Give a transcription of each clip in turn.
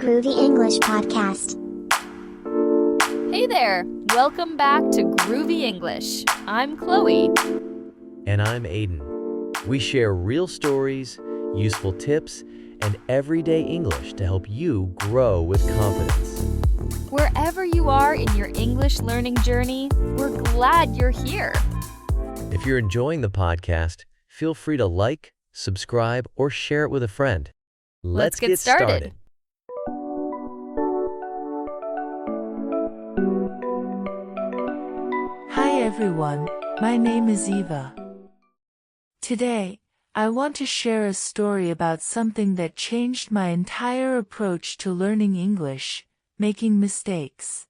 Groovy English Podcast. Hey there! Welcome back to Groovy English. I'm Chloe. And I'm Aiden. We share real stories, useful tips, and everyday English to help you grow with confidence. Wherever you are in your English learning journey, we're glad you're here. If you're enjoying the podcast, feel free to like, subscribe, or share it with a friend. Let's get started. Hi everyone, my name is Eva. Today, I want to share a story about something that changed my entire approach to learning English, making mistakes.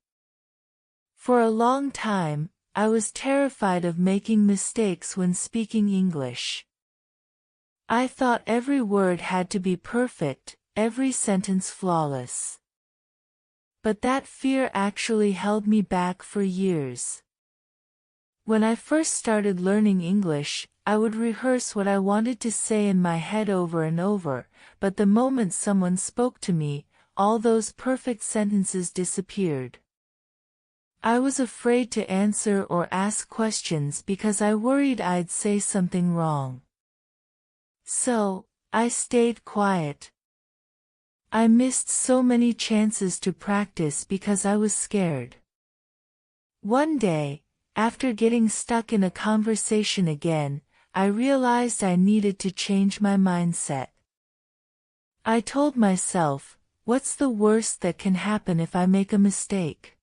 For a long time, I was terrified of making mistakes when speaking English. I thought every word had to be perfect, every sentence flawless. But that fear actually held me back for years. When I first started learning English, I would rehearse what I wanted to say in my head over and over, but the moment someone spoke to me, all those perfect sentences disappeared. I was afraid to answer or ask questions because I worried I'd say something wrong. So, I stayed quiet. I missed so many chances to practice because I was scared. One day, after getting stuck in a conversation again, I realized I needed to change my mindset. I told myself, what's the worst that can happen if I make a mistake?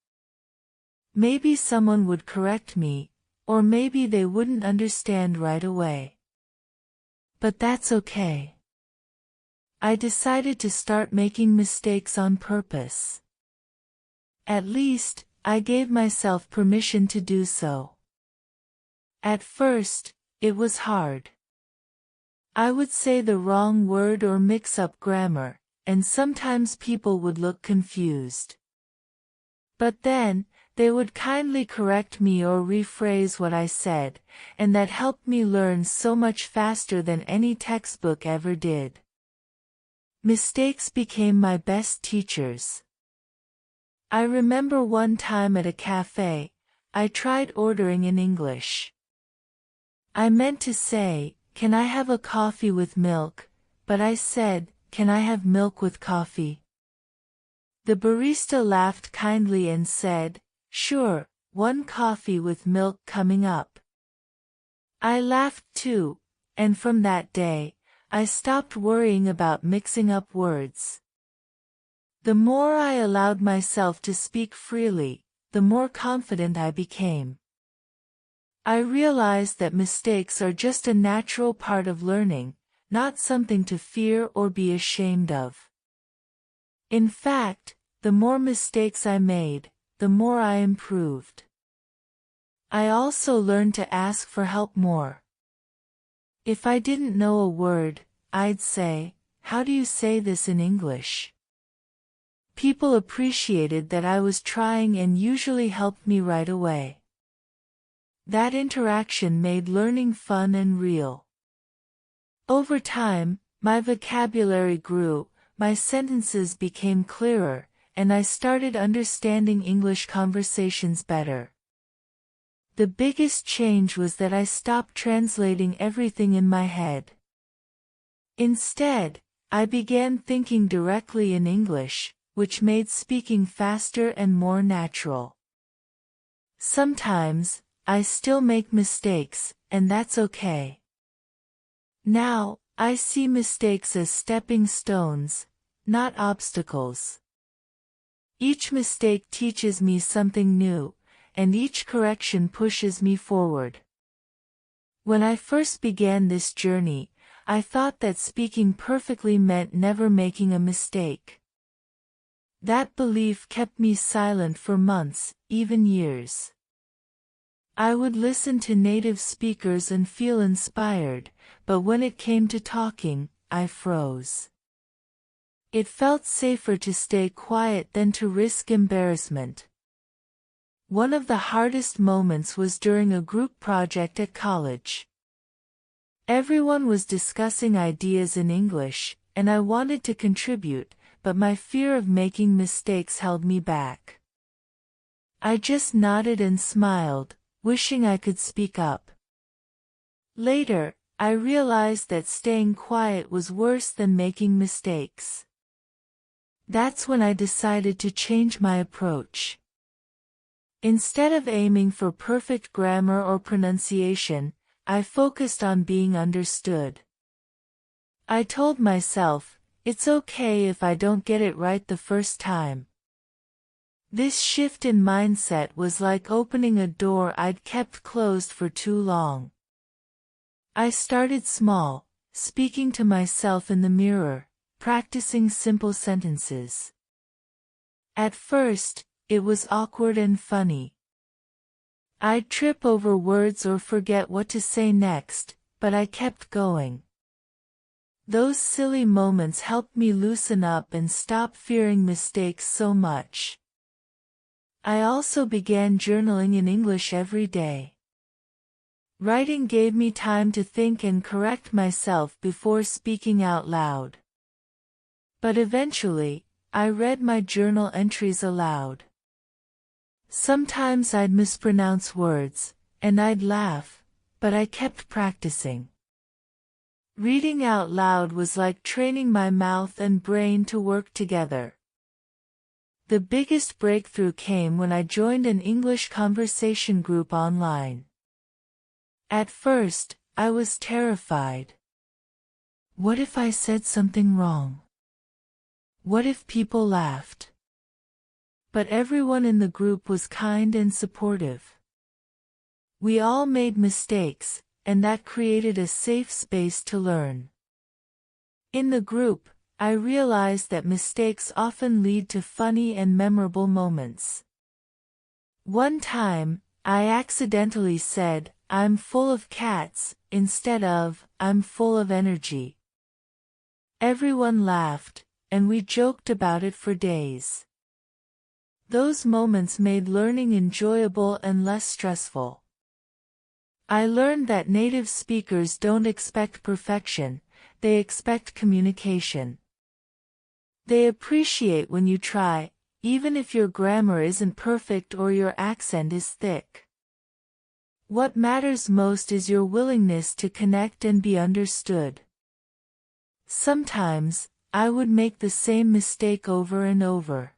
Maybe someone would correct me, or maybe they wouldn't understand right away. But that's okay. I decided to start making mistakes on purpose. At least, I gave myself permission to do so. At first, it was hard. I would say the wrong word or mix up grammar, and sometimes people would look confused. But then, they would kindly correct me or rephrase what I said, and that helped me learn so much faster than any textbook ever did. Mistakes became my best teachers. I remember one time at a cafe, I tried ordering in English. I meant to say, "Can I have a coffee with milk?" but I said, "Can I have milk with coffee?" The barista laughed kindly and said, "Sure, one coffee with milk coming up." I laughed too, and from that day, I stopped worrying about mixing up words. The more I allowed myself to speak freely, the more confident I became. I realized that mistakes are just a natural part of learning, not something to fear or be ashamed of. In fact, the more mistakes I made, the more I improved. I also learned to ask for help more. If I didn't know a word, I'd say, "How do you say this in English?" People appreciated that I was trying and usually helped me right away. That interaction made learning fun and real. Over time, my vocabulary grew, my sentences became clearer, and I started understanding English conversations better. The biggest change was that I stopped translating everything in my head. Instead, I began thinking directly in English, which made speaking faster and more natural. Sometimes, I still make mistakes, and that's okay. Now, I see mistakes as stepping stones, not obstacles. Each mistake teaches me something new, and each correction pushes me forward. When I first began this journey, I thought that speaking perfectly meant never making a mistake. That belief kept me silent for months, even years. I would listen to native speakers and feel inspired, but when it came to talking, I froze. It felt safer to stay quiet than to risk embarrassment. One of the hardest moments was during a group project at college. Everyone was discussing ideas in English, and I wanted to contribute, but my fear of making mistakes held me back. I just nodded and smiled, wishing I could speak up. Later, I realized that staying quiet was worse than making mistakes. That's when I decided to change my approach. Instead of aiming for perfect grammar or pronunciation, I focused on being understood. I told myself, it's okay if I don't get it right the first time. This shift in mindset was like opening a door I'd kept closed for too long. I started small, speaking to myself in the mirror, practicing simple sentences. At first, it was awkward and funny. I'd trip over words or forget what to say next, but I kept going. Those silly moments helped me loosen up and stop fearing mistakes so much. I also began journaling in English every day. Writing gave me time to think and correct myself before speaking out loud. But eventually, I read my journal entries aloud. Sometimes I'd mispronounce words, and I'd laugh, but I kept practicing. Reading out loud was like training my mouth and brain to work together. The biggest breakthrough came when I joined an English conversation group online. At first, I was terrified. What if I said something wrong? What if people laughed? But everyone in the group was kind and supportive. We all made mistakes, and that created a safe space to learn. In the group, I realized that mistakes often lead to funny and memorable moments. One time, I accidentally said, "I'm full of cats," instead of, "I'm full of energy." Everyone laughed, and we joked about it for days. Those moments made learning enjoyable and less stressful. I learned that native speakers don't expect perfection, they expect communication. They appreciate when you try, even if your grammar isn't perfect or your accent is thick. What matters most is your willingness to connect and be understood. Sometimes, I would make the same mistake over and over.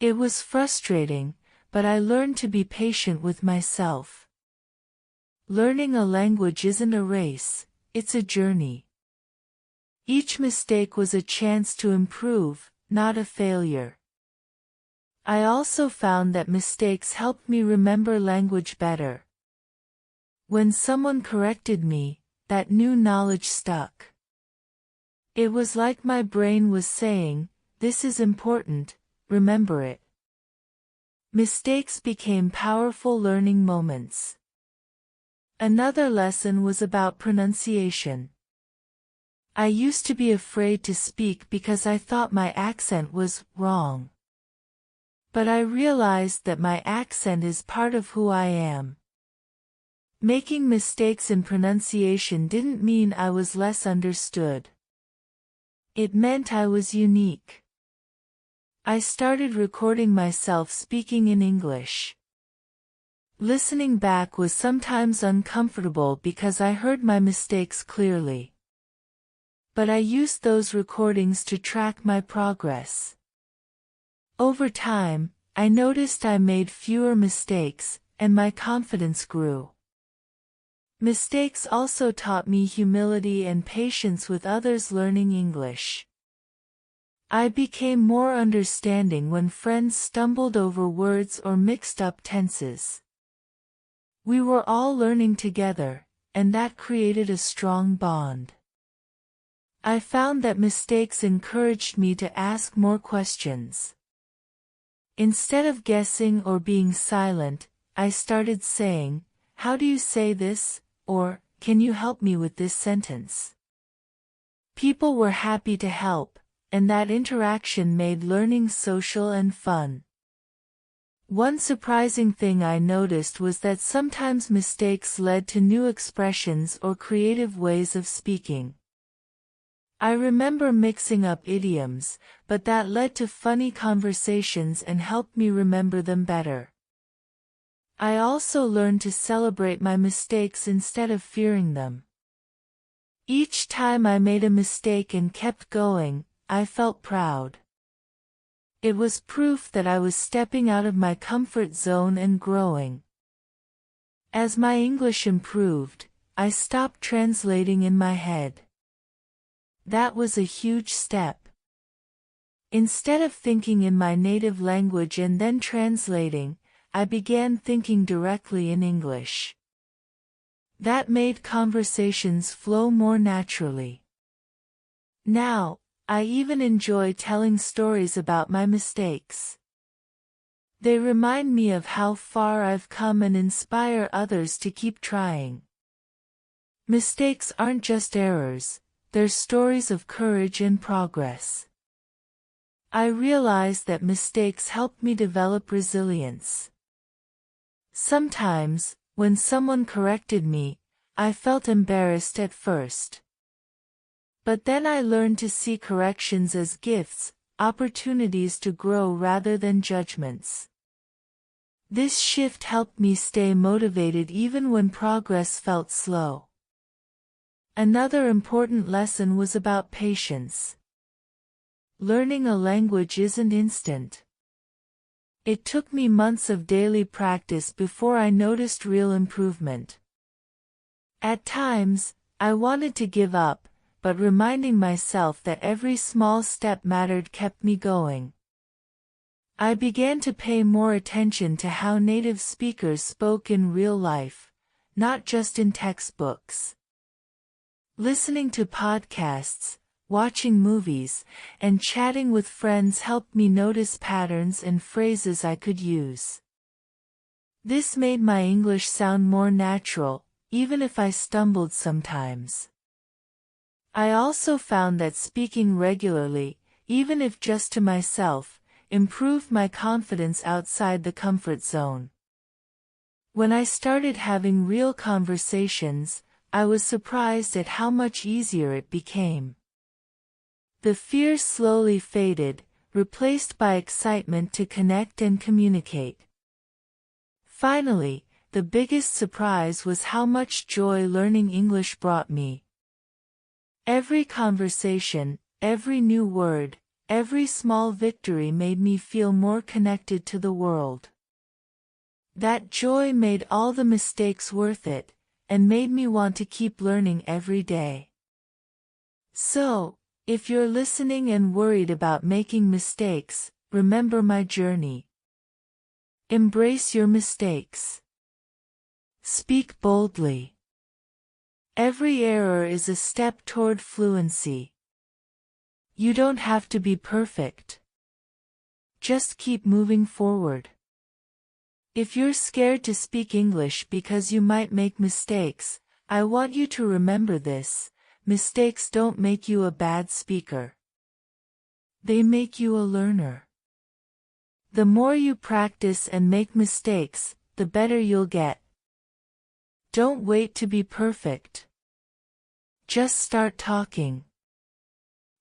It was frustrating, but I learned to be patient with myself. Learning a language isn't a race, it's a journey. Each mistake was a chance to improve, not a failure. I also found that mistakes helped me remember language better. When someone corrected me, that new knowledge stuck. It was like my brain was saying, "This is important, remember it." Mistakes became powerful learning moments. Another lesson was about pronunciation. I used to be afraid to speak because I thought my accent was wrong. But I realized that my accent is part of who I am. Making mistakes in pronunciation didn't mean I was less understood. It meant I was unique. I started recording myself speaking in English. Listening back was sometimes uncomfortable because I heard my mistakes clearly. But I used those recordings to track my progress. Over time, I noticed I made fewer mistakes, and my confidence grew. Mistakes also taught me humility and patience with others learning English. I became more understanding when friends stumbled over words or mixed up tenses. We were all learning together, and that created a strong bond. I found that mistakes encouraged me to ask more questions. Instead of guessing or being silent, I started saying, "How do you say this?" or, "Can you help me with this sentence?" People were happy to help, and that interaction made learning social and fun. One surprising thing I noticed was that sometimes mistakes led to new expressions or creative ways of speaking. I remember mixing up idioms, but that led to funny conversations and helped me remember them better. I also learned to celebrate my mistakes instead of fearing them. Each time I made a mistake and kept going, I felt proud. It was proof that I was stepping out of my comfort zone and growing. As my English improved, I stopped translating in my head. That was a huge step. Instead of thinking in my native language and then translating, I began thinking directly in English. That made conversations flow more naturally. Now, I even enjoy telling stories about my mistakes. They remind me of how far I've come and inspire others to keep trying. Mistakes aren't just errors, they're stories of courage and progress. I realize that mistakes help me develop resilience. Sometimes, when someone corrected me, I felt embarrassed at first. But then I learned to see corrections as gifts, opportunities to grow rather than judgments. This shift helped me stay motivated even when progress felt slow. Another important lesson was about patience. Learning a language isn't instant. It took me months of daily practice before I noticed real improvement. At times, I wanted to give up, but reminding myself that every small step mattered kept me going. I began to pay more attention to how native speakers spoke in real life, not just in textbooks. Listening to podcasts, watching movies, and chatting with friends helped me notice patterns and phrases I could use. This made my English sound more natural, even if I stumbled sometimes. I also found that speaking regularly, even if just to myself, improved my confidence outside the comfort zone. When I started having real conversations, I was surprised at how much easier it became. The fear slowly faded, replaced by excitement to connect and communicate. Finally, the biggest surprise was how much joy learning English brought me. Every conversation, every new word, every small victory made me feel more connected to the world. That joy made all the mistakes worth it, and made me want to keep learning every day. So, if you're listening and worried about making mistakes, remember my journey. Embrace your mistakes. Speak boldly. Every error is a step toward fluency. You don't have to be perfect. Just keep moving forward. If you're scared to speak English because you might make mistakes, I want you to remember this: mistakes don't make you a bad speaker. They make you a learner. The more you practice and make mistakes, the better you'll get. Don't wait to be perfect. Just start talking.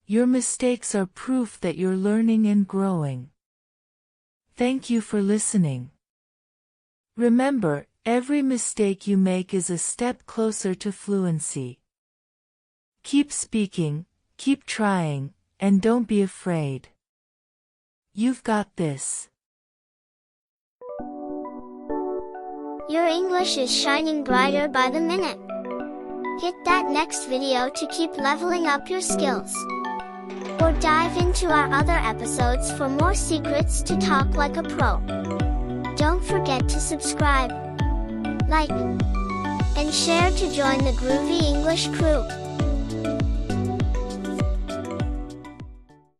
Your mistakes are proof that you're learning and growing. Thank you for listening. Remember, every mistake you make is a step closer to fluency. Keep speaking, keep trying, and don't be afraid. You've got this. Your English is shining brighter by the minute. Hit that next video to keep leveling up your skills. Or dive into our other episodes for more secrets to talk like a pro. Don't forget to subscribe, like, and share to join the Groovy English crew.